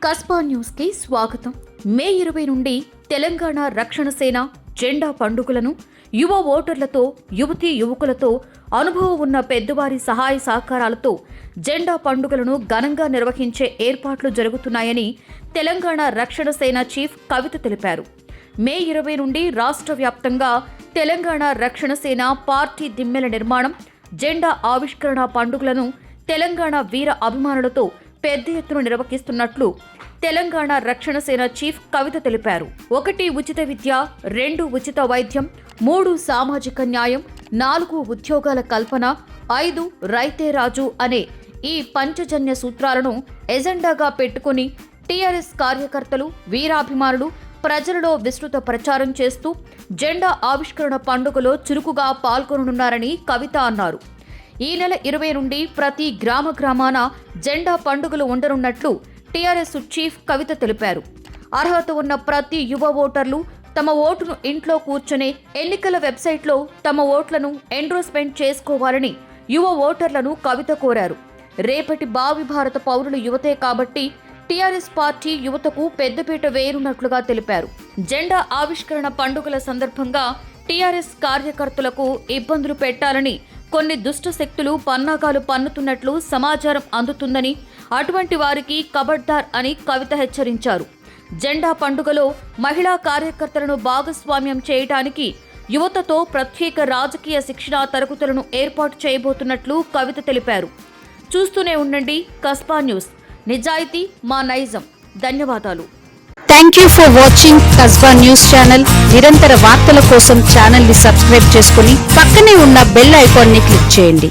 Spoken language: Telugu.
కస్బా న్యూస్ కి స్వాగతం. మే 20 నుండి తెలంగాణ రక్షణ సేన జెండా పండుగలను యువ ఓటర్లతో, యువతీ యువకులతో, అనుభవం ఉన్న పెద్దవారి సహాయ సహకారాలతో జెండా పండుగలను ఘనంగా నిర్వహించే ఏర్పాట్లు జరుగుతున్నాయని తెలంగాణ రక్షణ సేన చీఫ్ కవిత తెలిపారు. మే 20 నుండి రాష్ట్ర వ్యాప్తంగా తెలంగాణ రక్షణ సేన పార్టీ దిమ్మెల నిర్మాణం, జెండా ఆవిష్కరణ పండుగలను తెలంగాణ వీర అభిమానులతో పెద్ద ఎత్తున నిర్వహిస్తున్నట్లు తెలంగాణ రక్షణ సేన చీఫ్ కవిత తెలిపారు. 1 ఉచిత విద్య, 2 ఉచిత వైద్యం, 3 సామాజిక న్యాయం, 4 ఉద్యోగాల కల్పన, 5 రైతే రాజు అనే ఈ పంచజన్య సూత్రాలను ఎజెండాగా పెట్టుకుని టీఆర్ఎస్ కార్యకర్తలు, వీరాభిమానులు ప్రజలలో విస్తృత ప్రచారం చేస్తూ జెండా ఆవిష్కరణ పండుగలో చురుకుగా పాల్గొననున్నారని కవిత అన్నారు. ఈ నెల 20 నుండి ప్రతి గ్రామాన జెండా పండుగలు ఉండనున్నట్లు టీఆర్ఎస్ చీఫ్ కవిత తెలిపారు. అర్హత ఉన్న ప్రతి యువ ఓటర్లు తమ ఓటును ఇంట్లో కూర్చొని ఎన్నికల వెబ్సైట్లో తమ ఓట్లను ఎండోర్స్మెంట్ చేసుకోవాలని యువ ఓటర్లను కవిత కోరారు. రేపటి భావి భారత పౌరులు యువతే కాబట్టి టీఆర్ఎస్ పార్టీ యువతకు పెద్దపీట వేయనున్నట్లుగా తెలిపారు. జెండా ఆవిష్కరణ పండుగల సందర్భంగా టీఆర్ఎస్ కార్యకర్తలకు ఇబ్బందులు పెట్టాలని కొన్ని దుష్ట శక్తులు పన్నాగాలు పన్నుతున్నట్లు సమాచారం అందుతుందని, అటువంటి వారికి కబడ్దార్ అని కవిత హెచ్చరించారు. జెండా పండుగలో మహిళా కార్యకర్తలను భాగస్వామ్యం చేయడానికి యువతతో ప్రత్యేక రాజకీయ శిక్షణా తరగతులను ఏర్పాటు చేయబోతున్నట్లు కవిత తెలిపారు. చూస్తూనే ఉండండి కస్బా న్యూస్, నిజాయితీ మా నైజం. ధన్యవాదాలు. Thank you for watching Kasba news channel. నిరంతర వార్తల కోసం ఛానల్ ని సబ్స్క్రైబ్ చేసుకుని పక్కనే ఉన్న బెల్ ఐకాన్ ని క్లిక్ చేయండి.